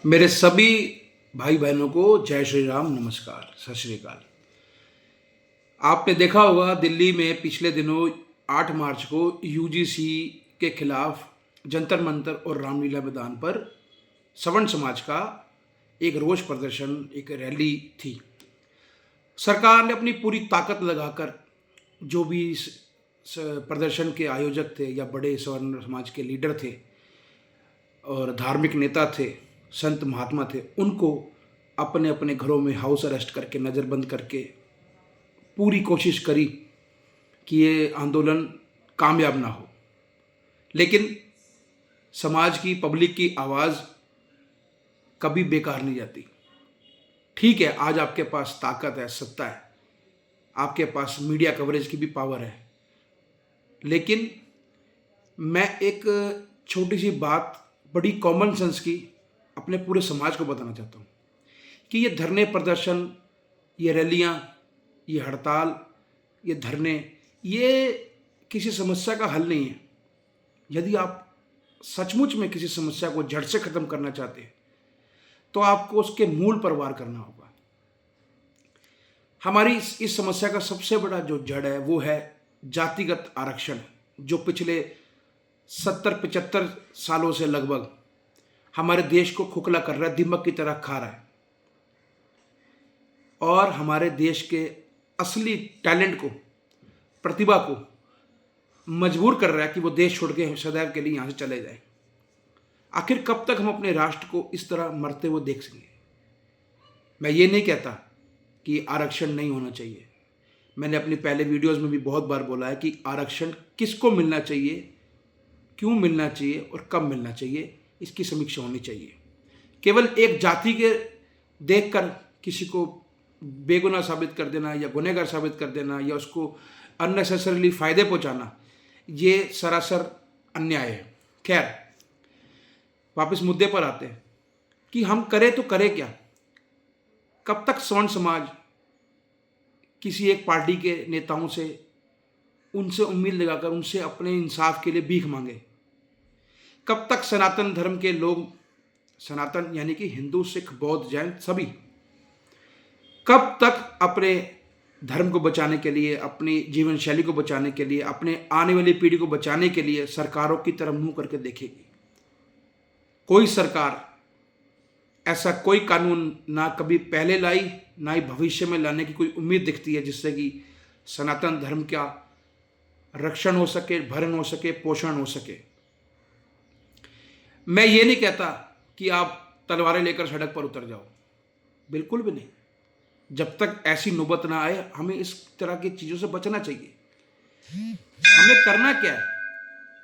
मेरे सभी भाई बहनों को जय श्री राम, नमस्कार, सत श्री अकाल। आपने देखा होगा दिल्ली में पिछले दिनों 8 मार्च को यूजीसी के खिलाफ जंतर मंतर और रामलीला मैदान पर सवर्ण समाज का एक रोष प्रदर्शन, एक रैली थी। सरकार ने अपनी पूरी ताकत लगाकर जो भी इस प्रदर्शन के आयोजक थे या बड़े सवर्ण समाज के लीडर थे और धार्मिक नेता थे, संत महात्मा थे, उनको अपने अपने घरों में हाउस अरेस्ट करके, नज़रबंद करके पूरी कोशिश करी कि ये आंदोलन कामयाब ना हो। लेकिन समाज की, पब्लिक की आवाज़ कभी बेकार नहीं जाती। ठीक है, आज आपके पास ताकत है, सत्ता है, आपके पास मीडिया कवरेज की भी पावर है, लेकिन मैं एक छोटी सी बात, बड़ी कॉमन सेंस की, अपने पूरे समाज को बताना चाहता हूँ कि ये धरने प्रदर्शन, ये रैलियाँ, ये हड़ताल, ये धरने, ये किसी समस्या का हल नहीं है। यदि आप सचमुच में किसी समस्या को जड़ से ख़त्म करना चाहते हैं तो आपको उसके मूल पर वार करना होगा। हमारी इस समस्या का सबसे बड़ा जो जड़ है वो है जातिगत आरक्षण, जो पिछले 70-75 सालों से लगभग हमारे देश को खोखला कर रहा है, दीमक की तरह खा रहा है और हमारे देश के असली टैलेंट को, प्रतिभा को मजबूर कर रहा है कि वो देश छोड़ के सदैव के लिए यहाँ से चले जाए। आखिर कब तक हम अपने राष्ट्र को इस तरह मरते हुए देख सकेंगे? मैं ये नहीं कहता कि आरक्षण नहीं होना चाहिए। मैंने अपनी पहले वीडियोस में भी बहुत बार बोला है कि आरक्षण किसको मिलना चाहिए, क्यों मिलना चाहिए और कब मिलना चाहिए, इसकी समीक्षा होनी चाहिए। केवल एक जाति के देखकर किसी को बेगुनाह साबित कर देना या गुनहगार साबित कर देना या उसको अननेसेसरीली फ़ायदे पहुंचाना, ये सरासर अन्याय है। खैर, वापस मुद्दे पर आते हैं कि हम करें तो करें क्या? कब तक सवर्ण समाज किसी एक पार्टी के नेताओं से, उनसे उम्मीद लगाकर उनसे अपने इंसाफ के लिए भीख मांगे? कब तक सनातन धर्म के लोग, सनातन यानी कि हिंदू, सिख, बौद्ध, जैन सभी, कब तक अपने धर्म को बचाने के लिए, अपनी जीवन शैली को बचाने के लिए, अपने आने वाली पीढ़ी को बचाने के लिए सरकारों की तरफ मुंह करके देखेगी? कोई सरकार ऐसा कोई कानून ना कभी पहले लाई, ना ही भविष्य में लाने की कोई उम्मीद दिखती है जिससे कि सनातन धर्म का रक्षण हो सके, भरण हो सके, पोषण हो सके। मैं ये नहीं कहता कि आप तलवारें लेकर सड़क पर उतर जाओ, बिल्कुल भी नहीं। जब तक ऐसी नौबत ना आए, हमें इस तरह की चीज़ों से बचना चाहिए। हमें करना क्या है?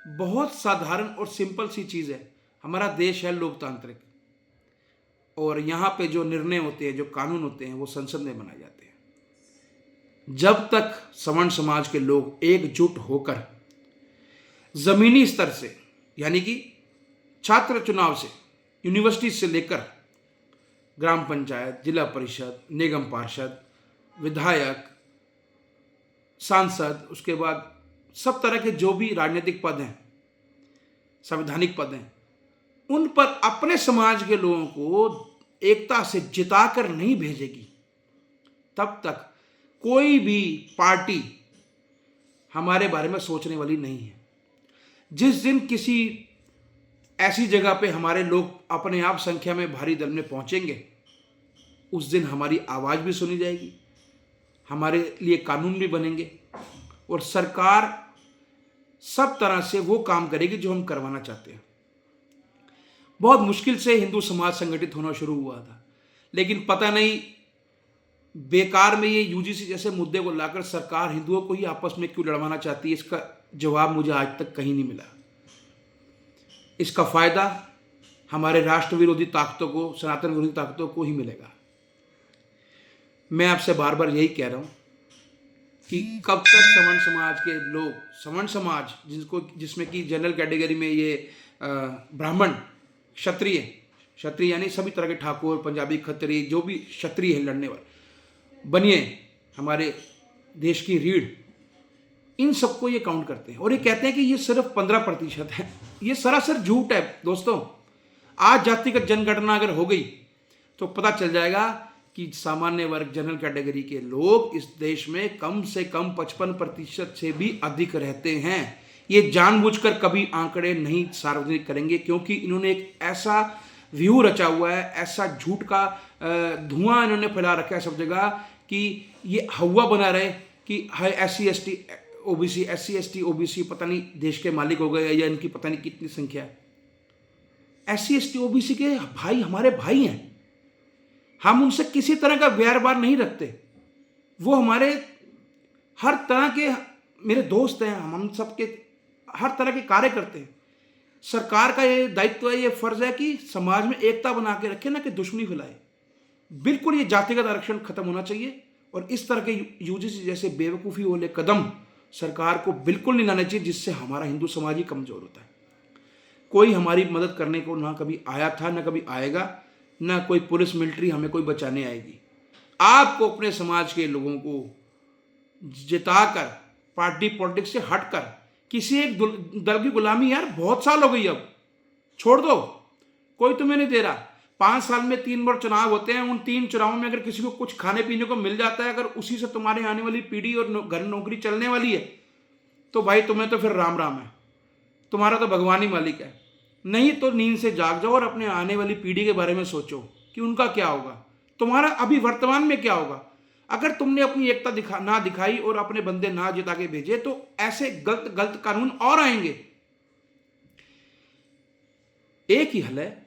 बहुत साधारण और सिंपल सी चीज़ है। हमारा देश है लोकतांत्रिक और यहाँ पे जो निर्णय होते हैं, जो कानून होते हैं, वो संसद में बनाए जाते हैं। जब तक सवर्ण समाज के लोग एकजुट होकर ज़मीनी स्तर से, यानी कि छात्र चुनाव से, यूनिवर्सिटी से लेकर ग्राम पंचायत, जिला परिषद, निगम पार्षद, विधायक, सांसद, उसके बाद सब तरह के जो भी राजनीतिक पद हैं, संवैधानिक पद हैं, उन पर अपने समाज के लोगों को एकता से जिताकर नहीं भेजेगी, तब तक कोई भी पार्टी हमारे बारे में सोचने वाली नहीं है। जिस दिन किसी ऐसी जगह पे हमारे लोग अपने आप संख्या में भारी दल में पहुंचेंगे, उस दिन हमारी आवाज़ भी सुनी जाएगी, हमारे लिए कानून भी बनेंगे और सरकार सब तरह से वो काम करेगी जो हम करवाना चाहते हैं। बहुत मुश्किल से हिंदू समाज संगठित होना शुरू हुआ था, लेकिन पता नहीं बेकार में ये यूजीसी जैसे मुद्दे को लाकर सरकार हिंदुओं को ही आपस में क्यों लड़वाना चाहती है, इसका जवाब मुझे आज तक कहीं नहीं मिला। इसका फ़ायदा हमारे राष्ट्र विरोधी ताकतों को, सनातन विरोधी ताकतों को ही मिलेगा। मैं आपसे बार बार यही कह रहा हूँ कि कब तक सवर्ण समाज के लोग, सवर्ण समाज जिसमें कि जनरल कैटेगरी में ये ब्राह्मण, क्षत्रिय यानी सभी तरह के ठाकुर, पंजाबी, खत्री, जो भी क्षत्रिय है, लड़ने वाले, बनिए, हमारे देश की रीढ़, इन सबको ये काउंट करते हैं और ये कहते हैं कि ये सिर्फ 15% है। ये सरासर झूठ है दोस्तों। आज जातिगत जनगणना अगर हो गई तो पता चल जाएगा कि सामान्य वर्ग, जनरल कैटेगरी के लोग इस देश में कम से कम 55% से भी अधिक रहते हैं। ये जानबूझकर कभी आंकड़े नहीं सार्वजनिक करेंगे, क्योंकि इन्होंने एक ऐसा व्यू रचा हुआ है, ऐसा झूठ का धुआं इन्होंने फैला रखा है सब जगह कि ये हवा बना रहे कि SC ST OBC, SC ST OBC पता नहीं देश के मालिक हो गए या इनकी पता नहीं कितनी संख्या है। SC ST OBC के भाई हमारे भाई हैं, हम उनसे किसी तरह का व्यार बार नहीं रखते। वो हमारे हर तरह के मेरे दोस्त हैं, हम सबके हर तरह के कार्य करते हैं। सरकार का ये दायित्व है, ये फर्ज है कि समाज में एकता बना के रखे, ना कि दुश्मनी फैलाए। बिल्कुल ये जातिगत आरक्षण खत्म होना चाहिए और इस तरह के UGC जैसे बेवकूफ़ी वाले कदम सरकार को बिल्कुल नहीं लाने चाहिए, जिससे हमारा हिंदू समाज ही कमज़ोर होता है। कोई हमारी मदद करने को ना कभी आया था, ना कभी आएगा, ना कोई पुलिस मिलिट्री हमें कोई बचाने आएगी। आपको अपने समाज के लोगों को जिताकर, पार्टी पॉलिटिक्स से हटकर किसी एक दल की गुलामी, यार बहुत साल हो गई, अब छोड़ दो, कोई तुम्हें नहीं दे रहा। 5 साल में 3 बार चुनाव होते हैं, उन 3 चुनावों में अगर किसी को कुछ खाने पीने को मिल जाता है, अगर उसी से तुम्हारे आने वाली पीढ़ी और घर नौकरी चलने वाली है, तो भाई तुम्हें तो फिर राम राम है, तुम्हारा तो भगवान ही मालिक है। नहीं तो नींद से जाग जाओ और अपने आने वाली पीढ़ी के बारे में सोचो कि उनका क्या होगा, तुम्हारा अभी वर्तमान में क्या होगा। अगर तुमने अपनी एकता ना दिखाई और अपने बंदे ना जिता के भेजे, तो ऐसे गलत गलत कानून और आएंगे। एक ही हल है,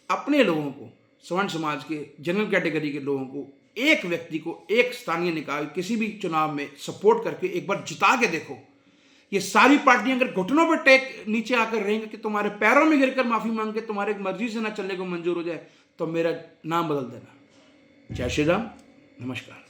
अपने लोगों को, सवर्ण समाज के, जनरल कैटेगरी के लोगों को, एक व्यक्ति को, एक स्थानीय निकाय किसी भी चुनाव में सपोर्ट करके एक बार जिता के देखो। ये सारी पार्टियां अगर घुटनों पर टेक नीचे आकर रहेंगे कि तुम्हारे पैरों में गिरकर माफी मांग के तुम्हारे मर्जी से ना चलने को मंजूर हो जाए, तो मेरा नाम बदल देना। जय श्री राम, नमस्कार।